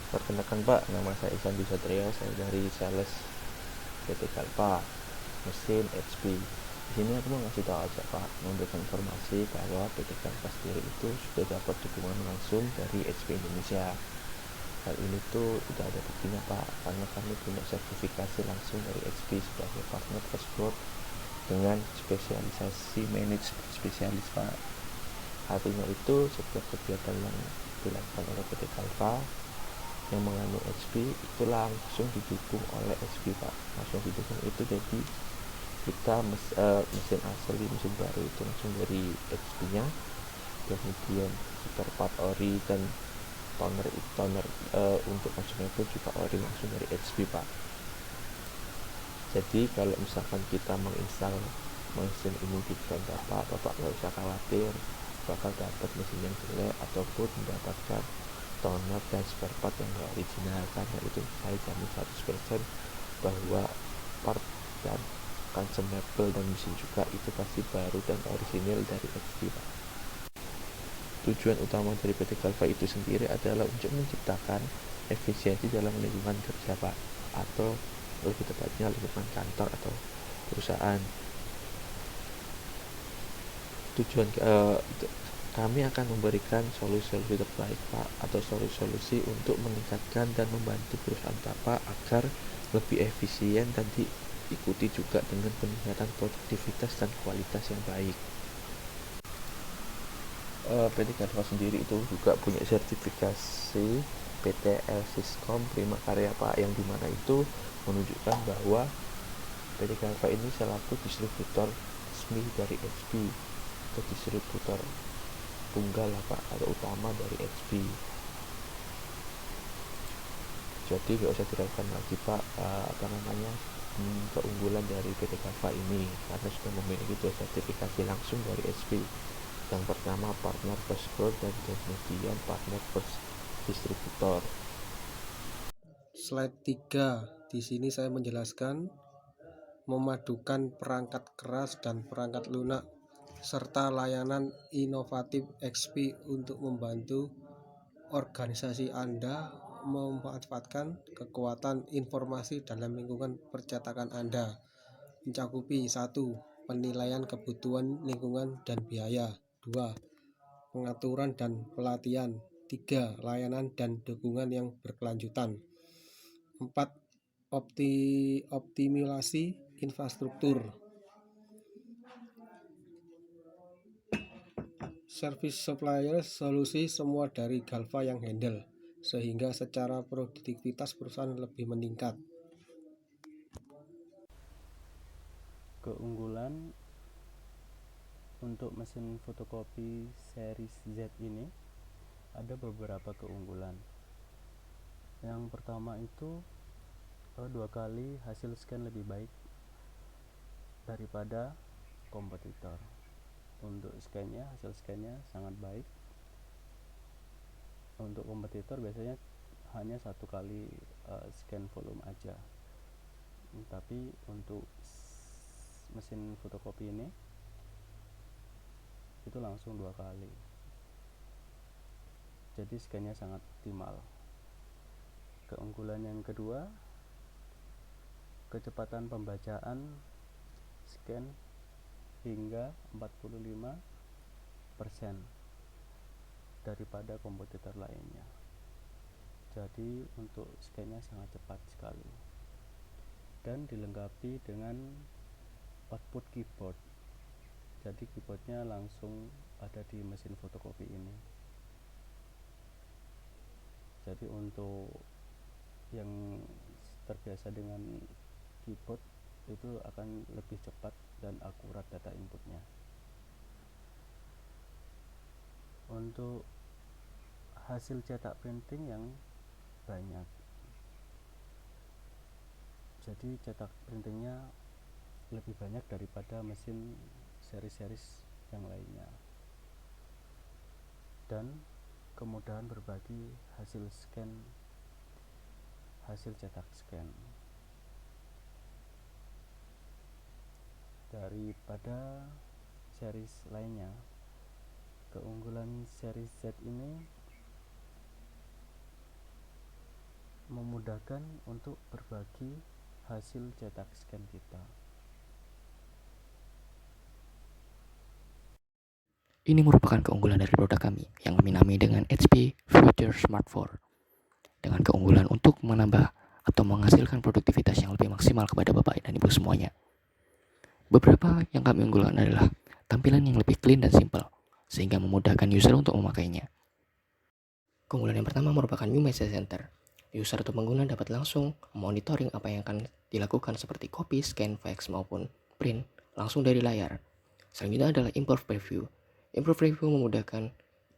Perkenalkan Pak, nama saya Ihsan Dwi Satrio, saya dari sales PT Kalpa, mesin HP. Di sini aku mau ngasih tahu aja Pak, memberikan informasi bahwa PT Kalpa sendiri itu sudah dapat dukungan langsung dari HP Indonesia. Hal ini tuh udah ada buktinya Pak, karena kami punya sertifikasi langsung dari HP sebagai partner first dengan spesialisasi manajemen spesialis Pak. Artinya itu setiap kegiatan yang dilakukan oleh PT Kalpa yang mengandung HP itu langsung didukung oleh HP Pak, langsung didukung itu. Jadi kita mesin asli, mesin baru itu langsung dari HP nya, kemudian spare part ori dan toner untuk konsumen pun juga ori langsung dari HP Pak. Jadi kalau misalkan kita menginstal mesin ini di brand Bapak nggak usah khawatir bakal dapat mesin yang jelek ataupun mendapatkan toner dan spare part yang gak original, karena itu saya jamin 100% bahwa part dan consumable dan mesin juga itu pasti baru dan original dari HP Pak. Tujuan utama dari PT Kalva itu sendiri adalah untuk menciptakan efisiensi dalam lingkungan kerja Pak, atau lebih tepatnya lingkungan kantor atau perusahaan. Tujuan kami akan memberikan solusi-solusi terbaik Pak, atau solusi-solusi untuk meningkatkan dan membantu perusahaan Bapak agar lebih efisien dan diikuti juga dengan peningkatan produktivitas dan kualitas yang baik. PT Kalva sendiri itu juga punya sertifikasi PT Siskom Prima Karya Pak, yang dimana itu menunjukkan bahwa PT Kalva ini selaku distributor resmi dari HP atau distributor tunggal lah Pak, atau utama dari HP. Jadi nggak usah diragukan lagi Pak, keunggulan dari PT Kalva ini, karena sudah memiliki dua sertifikasi langsung dari HP. Yang pertama partner first growth dan kemudian partner first distributor. Slide 3. Di sini saya menjelaskan memadukan perangkat keras dan perangkat lunak serta layanan inovatif XP untuk membantu organisasi Anda memanfaatkan kekuatan informasi dalam lingkungan percetakan Anda. Mencakupi 1. Penilaian kebutuhan lingkungan dan biaya. 2. Pengaturan dan pelatihan. 3. Layanan dan dukungan yang berkelanjutan. 4. Optimalisasi infrastruktur. Service supplier, solusi semua dari Kalva yang handle, sehingga secara produktivitas perusahaan lebih meningkat. Keunggulan untuk mesin fotokopi series Z ini ada beberapa keunggulan. Yang pertama itu 2 kali hasil scan lebih baik daripada kompetitor. Untuk hasil scannya sangat baik. Untuk kompetitor biasanya hanya 1 kali scan volume aja, tapi untuk mesin fotokopi ini itu langsung 2 kali, jadi scannya sangat optimal. Keunggulan yang kedua, kecepatan pembacaan scan hingga 45% daripada kompetitor lainnya. Jadi untuk scannya sangat cepat sekali, dan dilengkapi dengan output keyboard. Jadi keyboardnya langsung ada di mesin fotokopi ini. Jadi untuk yang terbiasa dengan keyboard itu akan lebih cepat dan akurat data inputnya. Untuk hasil cetak printing yang banyak, jadi cetak printingnya lebih banyak daripada mesin seri-series yang lainnya, dan kemudahan berbagi hasil cetak scan daripada series lainnya. Keunggulan series Z ini memudahkan untuk berbagi hasil cetak scan kita. Ini merupakan keunggulan dari produk kami yang kami namai dengan HP Future Smart 4, dengan keunggulan untuk menambah atau menghasilkan produktivitas yang lebih maksimal kepada Bapak dan Ibu semuanya. Beberapa yang kami unggulkan adalah tampilan yang lebih clean dan simple, sehingga memudahkan user untuk memakainya. Keunggulan yang pertama merupakan New Message Center. User atau pengguna dapat langsung monitoring apa yang akan dilakukan seperti copy, scan, fax, maupun print langsung dari layar. Selanjutnya adalah Improve Preview. Improve Preview memudahkan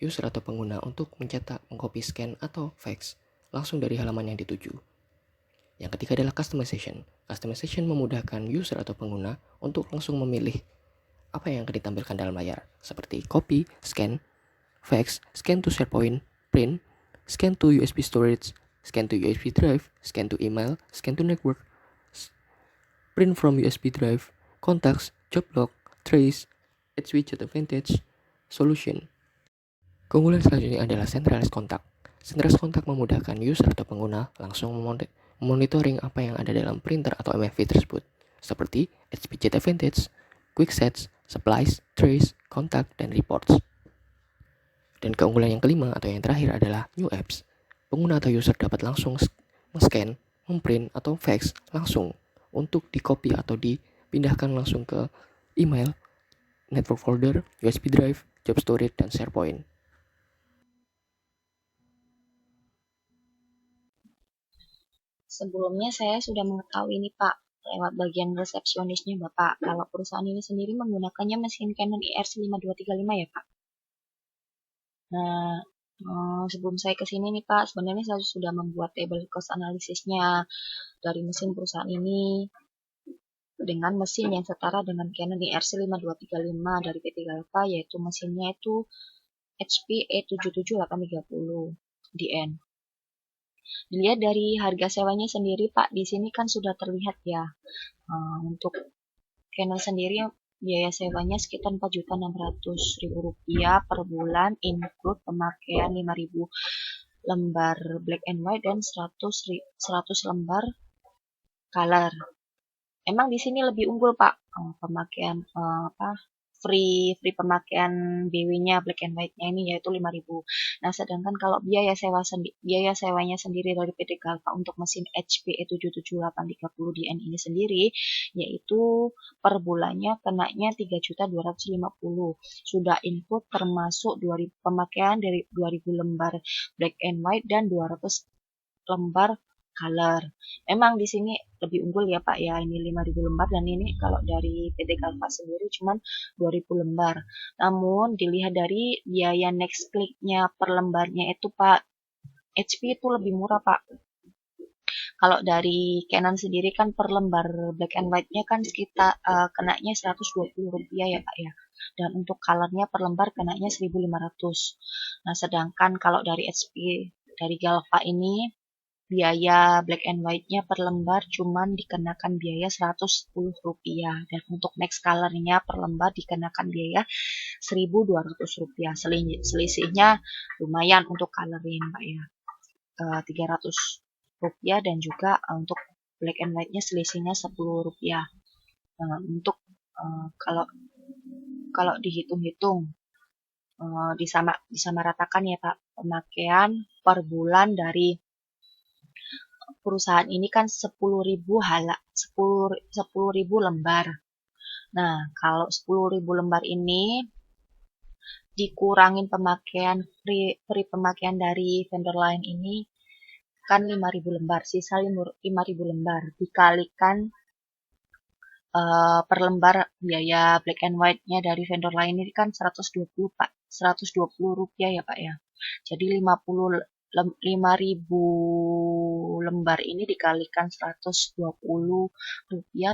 user atau pengguna untuk mencetak, mengcopy, scan, atau fax langsung dari halaman yang dituju. Yang ketiga adalah Customization. Customization memudahkan user atau pengguna untuk langsung memilih apa yang akan ditampilkan dalam layar, seperti copy, scan, fax, scan to SharePoint, print, scan to USB storage, scan to USB drive, scan to email, scan to network, print from USB drive, contacts, job log, trace, Edge widget advantage, solution. Keunggulan selanjutnya adalah Centralized Contact. Centralized Contact memudahkan user atau pengguna langsung monitoring apa yang ada dalam printer atau MFV tersebut, seperti Edge widget advantage, quick sets, supplies, trace, contact, dan reports. Dan keunggulan yang kelima atau yang terakhir adalah New Apps. Pengguna atau user dapat langsung men-scan, memprint, atau fax langsung untuk di-copy atau dipindahkan langsung ke email, network folder, USB drive, job storage, dan SharePoint. Sebelumnya saya sudah mengetahui ini Pak, lewat bagian resepsionisnya Bapak, kalau perusahaan ini sendiri menggunakannya mesin Canon IRC5235 ya Pak. Nah, sebelum saya ke sini nih Pak, sebenarnya saya sudah membuat table cost analisisnya dari mesin perusahaan ini dengan mesin yang setara dengan Canon IRC5235 dari PT Galva, yaitu mesinnya itu HP E77830 DN. Dilihat dari harga sewanya sendiri Pak, di sini kan sudah terlihat ya. Untuk Canon sendiri biaya sewanya sekitar Rp4.600.000 per bulan, include pemakaian 5.000 lembar black and white dan 100 lembar color. Emang di sini lebih unggul Pak, pemakaian free pemakaian BW-nya black and white-nya ini yaitu 5.000. Nah, sedangkan kalau biaya sewanya sendiri dari PT Galva untuk mesin HP E77830DN ini sendiri yaitu per bulannya kenanya 3.250.000. Sudah input termasuk pemakaian dari 2.000 lembar black and white dan 200 lembar color. Memang di sini lebih unggul ya Pak ya, ini 5.000 lembar dan ini kalau dari PT Galva sendiri cuma 2.000 lembar. Namun dilihat dari biaya next click-nya per lembarnya itu Pak, HP itu lebih murah Pak. Kalau dari Canon sendiri kan per lembar black and white-nya kan sekitar kenanya Rp120 ya Pak ya. Dan untuk colornya per lembar kenanya 1.500. Nah, sedangkan kalau dari HP dari Galva ini biaya black and white-nya per lembar cuman dikenakan biaya Rp110 dan untuk next color-nya per lembar dikenakan biaya Rp1.200. Selisihnya lumayan untuk coloring Pak ya, Rp300 dan juga untuk black and white-nya selisihnya Rp10. Untuk kalau dihitung-hitung disamaratakan ya Pak, pemakaian per bulan dari perusahaan ini kan 10.000 lembar. Nah, kalau 10.000 lembar ini dikurangin pemakaian free pemakaian dari vendor lain ini kan 5.000 lembar, sisa 5.000 lembar dikalikan per lembar biaya black and white-nya dari vendor lain ini kan 120 Pak, Rp120 ya Pak ya. Jadi 5.000 lembar ini dikalikan Rp120,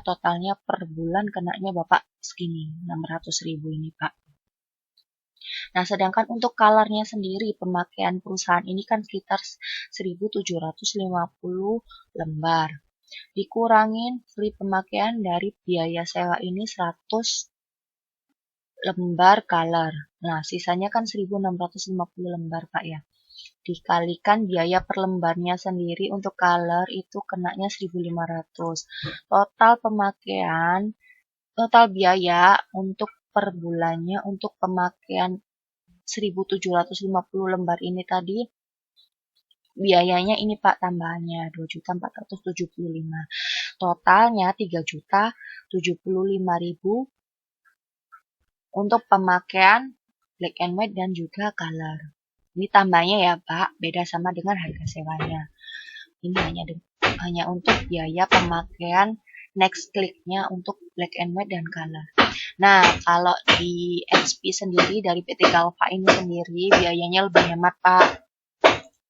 totalnya per bulan kenanya Bapak segini, 600.000 ini Pak. Nah, sedangkan untuk colornya sendiri, pemakaian perusahaan ini kan sekitar 1.750 lembar. Dikurangin free pemakaian dari biaya sewa ini 100 lembar color. Nah, sisanya kan 1.650 lembar Pak ya. dikalikan biaya per lembarnya sendiri untuk color itu kenanya 1.500. Total biaya untuk per bulannya untuk pemakaian 1.750 lembar ini tadi, biayanya ini Pak tambahannya 2.475. Totalnya 3.075.000 untuk pemakaian black and white dan juga color. Ini tambahnya ya Pak, beda sama dengan harga sewanya. Ini hanya untuk biaya pemakaian next click-nya untuk black and white dan color. Nah, kalau di XP sendiri dari PT Galva ini sendiri biayanya lebih hemat Pak.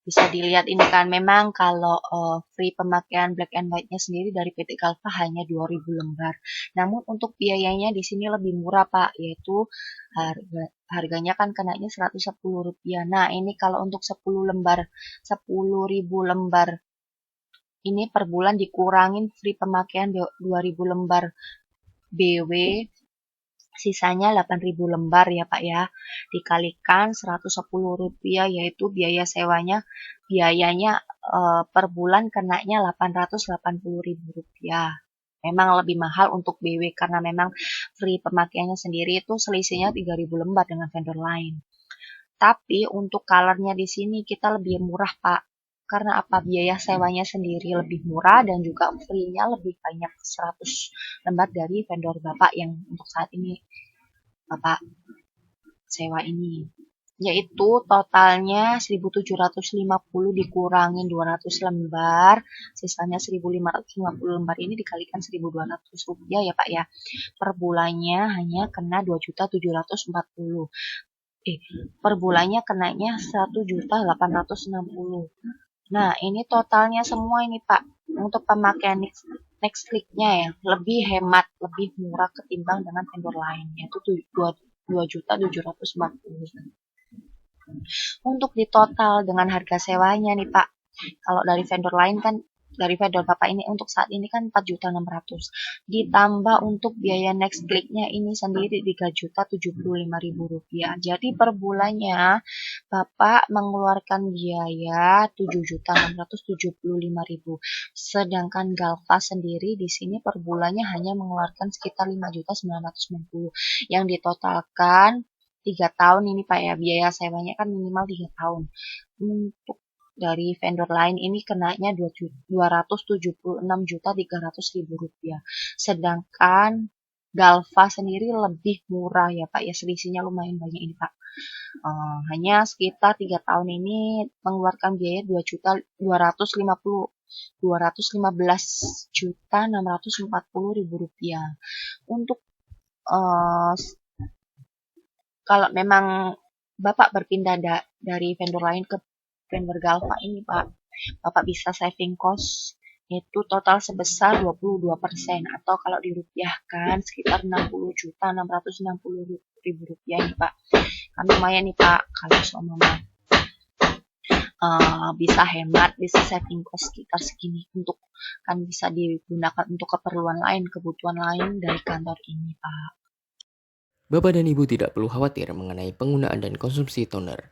Bisa dilihat ini kan, memang kalau free pemakaian black and white-nya sendiri dari PT Galva hanya 2.000 lembar. Namun untuk biayanya di sini lebih murah Pak, yaitu harganya kan kenanya Rp110. Nah, ini kalau untuk 10.000 lembar ini per bulan dikurangin free pemakaian 2.000 lembar BW, sisanya 8.000 lembar ya Pak ya, dikalikan Rp110 yaitu biaya sewanya, biayanya per bulan kenanya Rp880.000. Memang lebih mahal untuk BW karena memang free pemakaiannya sendiri itu selisihnya 3.000 lembar dengan vendor lain. Tapi untuk colornya di sini kita lebih murah Pak. Karena apa? Biaya sewanya sendiri lebih murah dan juga free-nya lebih banyak 100 lembar dari vendor Bapak yang untuk saat ini Bapak sewa ini. Yaitu totalnya 1.750 dikurangin 200 lembar, sisanya 1.550 lembar ini dikalikan Rp1.200 ya Pak ya. Per bulannya hanya kena 2.740. Per bulannya kenanya 1.860. Nah, ini totalnya semua ini Pak. Untuk pemakaian next click-nya ya, lebih hemat, lebih murah ketimbang dengan vendor lain, yaitu 2.740. Untuk di total dengan harga sewanya nih Pak, kalau dari vendor lain kan, dari vendor Bapak ini untuk saat ini kan 4.600.000. Ditambah untuk biaya next click-nya ini sendiri 3.075.000 rupiah. Jadi per bulannya Bapak mengeluarkan biaya 7.675.000. Sedangkan Galva sendiri di sini per bulannya hanya mengeluarkan sekitar 5.990. Yang ditotalkan 3 tahun ini Pak ya, biaya sewanya kan minimal 3 tahun. Untuk dari vendor lain ini kenanya 276.300.000 rupiah. Sedangkan Galva sendiri lebih murah ya Pak ya, selisihnya lumayan banyak ini Pak. Hanya sekitar 3 tahun ini mengeluarkan biaya 215.640.000 rupiah. Untuk kalau memang Bapak berpindah dari vendor lain ke vendor Galva ini Pak, Bapak bisa saving cost itu total sebesar 22%, atau kalau dirupiahkan sekitar 60.660.000 rupiah nih Pak. Kan lumayan nih Pak kalau seumpama bisa hemat, bisa saving cost sekitar segini, untuk kan bisa digunakan untuk keperluan lain, kebutuhan lain dari kantor ini Pak. Bapak dan Ibu tidak perlu khawatir mengenai penggunaan dan konsumsi toner.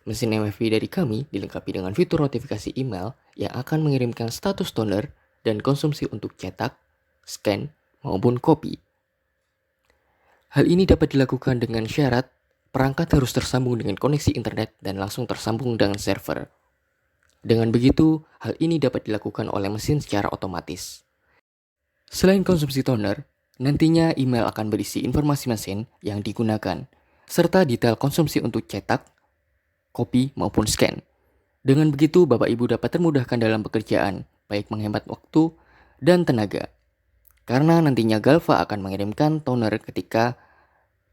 Mesin MFP dari kami dilengkapi dengan fitur notifikasi email yang akan mengirimkan status toner dan konsumsi untuk cetak, scan, maupun kopi. Hal ini dapat dilakukan dengan syarat perangkat harus tersambung dengan koneksi internet dan langsung tersambung dengan server. Dengan begitu, hal ini dapat dilakukan oleh mesin secara otomatis. Selain konsumsi toner, nantinya email akan berisi informasi mesin yang digunakan, serta detail konsumsi untuk cetak, kopi, maupun scan. Dengan begitu, Bapak Ibu dapat termudahkan dalam pekerjaan, baik menghemat waktu dan tenaga. Karena nantinya Galva akan mengirimkan toner ketika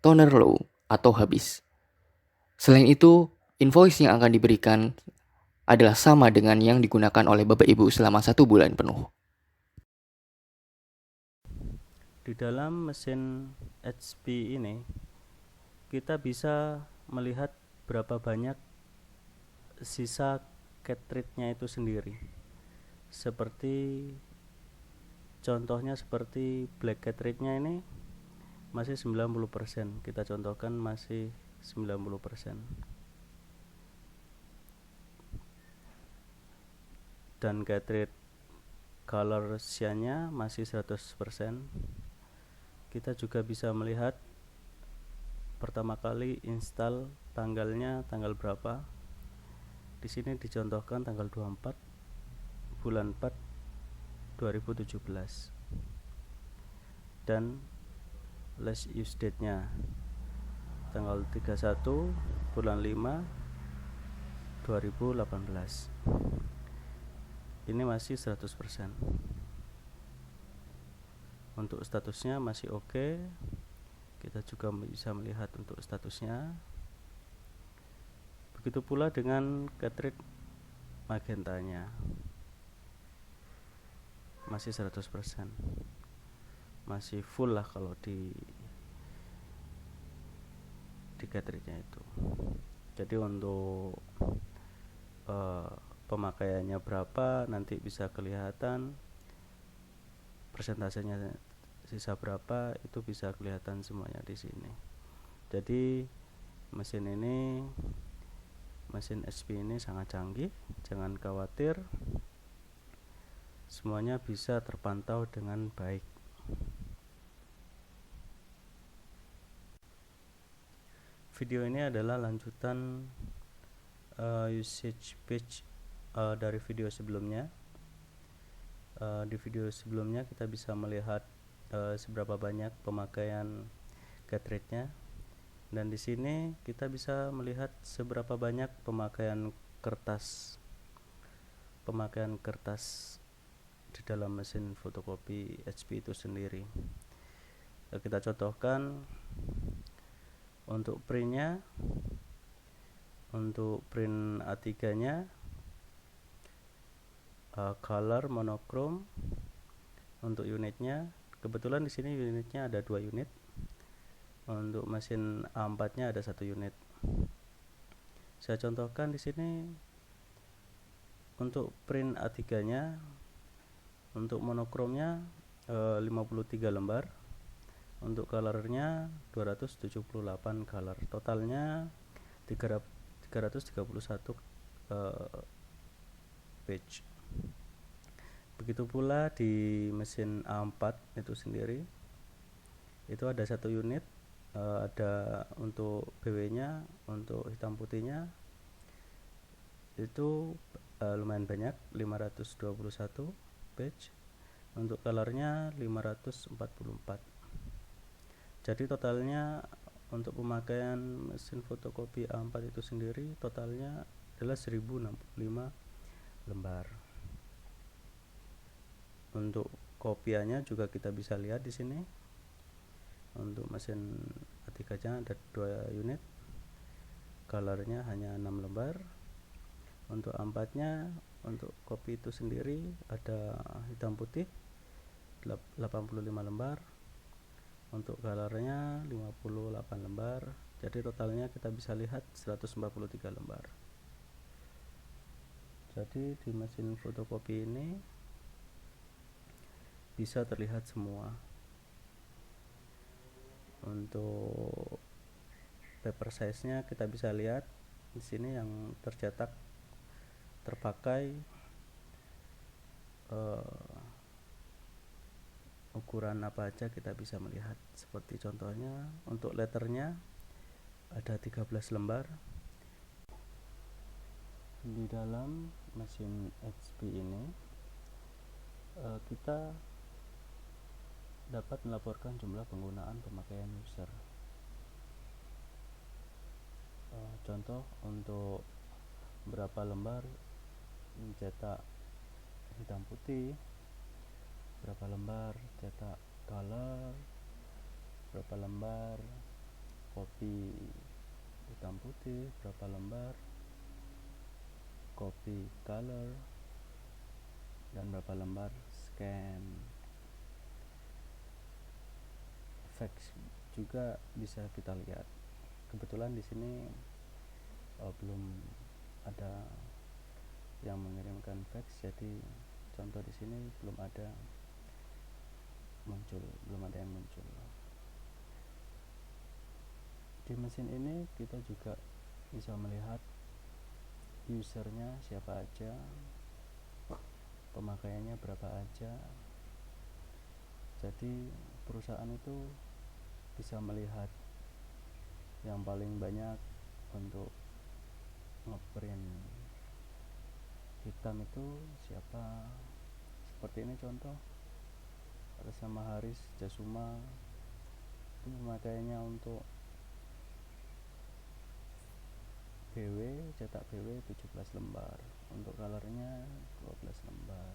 toner low atau habis. Selain itu, invoice yang akan diberikan adalah sama dengan yang digunakan oleh Bapak Ibu selama 1 bulan penuh. Di dalam mesin HP ini, kita bisa melihat berapa banyak sisa cartridge-nya itu sendiri. Contohnya seperti black cartridge-nya ini masih 90%. Kita contohkan masih 90%. dan cartridge color cyannya masih 100%. Kita juga bisa melihat pertama kali install tanggalnya tanggal berapa. Di sini dicontohkan tanggal 24 bulan 4 2017 dan last use date-nya tanggal 31 bulan 5 2018. Ini masih 100%. Untuk statusnya masih oke. Kita juga bisa melihat untuk statusnya. Begitu pula dengan cartridge magentanya, masih 100%, masih full lah kalau di cartridge-nya itu. Jadi untuk pemakaiannya berapa nanti bisa kelihatan, persentasenya sisa berapa itu bisa kelihatan semuanya di sini. Jadi mesin HP ini sangat canggih, jangan khawatir, semuanya bisa terpantau dengan baik. Video ini adalah lanjutan usage page dari video sebelumnya. Di video sebelumnya kita bisa melihat seberapa banyak pemakaian cartridge-nya. Dan di sini kita bisa melihat seberapa banyak pemakaian kertas di dalam mesin fotokopi HP itu sendiri. Kita contohkan untuk printnya, untuk print A3-nya color monochrome. Untuk unitnya, kebetulan di sini unitnya ada 2 unit. Untuk mesin A4-nya ada 1 unit. Saya contohkan di sini untuk print A3-nya, untuk monochrome-nya 53 lembar, untuk color-nya 278 color, totalnya 331 page. Begitu pula di mesin A4 itu sendiri, itu ada 1 unit. Ada untuk BW-nya, untuk hitam putihnya itu lumayan banyak, 521 page. Untuk colornya 544. Jadi totalnya untuk pemakaian mesin fotokopi A4 itu sendiri totalnya adalah 1065 lembar. Untuk kopiannya juga kita bisa lihat di sini. Untuk mesin A3-nya ada 2 unit, colornya hanya 6 lembar. Untuk A4-nya, untuk kopi itu sendiri ada hitam putih 85 lembar, untuk colornya 58 lembar. Jadi totalnya kita bisa lihat 143 lembar. Jadi di mesin fotokopi ini bisa terlihat semua. Untuk paper size-nya kita bisa lihat di sini yang terpakai ukuran apa aja kita bisa melihat. Seperti contohnya untuk letternya ada 13 lembar. Di dalam mesin HP ini kita dapat melaporkan jumlah penggunaan pemakaian user. Contoh untuk berapa lembar cetak hitam putih, berapa lembar cetak color, berapa lembar kopi hitam putih, berapa lembar kopi color, dan berapa lembar scan. Fax juga bisa kita lihat. Kebetulan di sini belum ada yang mengirimkan fax, jadi contoh di sini belum ada yang muncul. Di mesin ini kita juga bisa melihat usernya siapa aja, pemakaiannya berapa aja. Jadi perusahaan itu bisa melihat yang paling banyak untuk ngeprint hitam itu siapa. Seperti ini contoh, atas nama Haris Jasuma, itu pemakaiannya untuk BW, cetak BW 17 lembar, untuk colornya 12 lembar.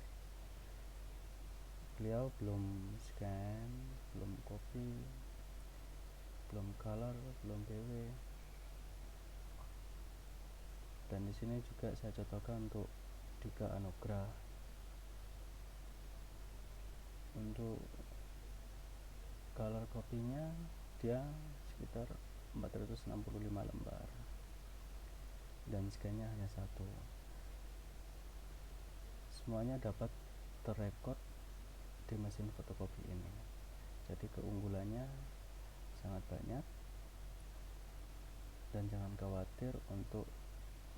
Beliau belum scan, belum copy, belum color, belum BW. Dan di sini juga saya contohkan untuk Dika Anugrah. Untuk color kopinya dia sekitar 465 lembar dan scan-nya hanya 1. Semuanya dapat terrekod di mesin fotokopi ini. Jadi keunggulannya sangat banyak, dan jangan khawatir untuk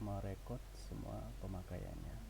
merekod semua pemakaiannya.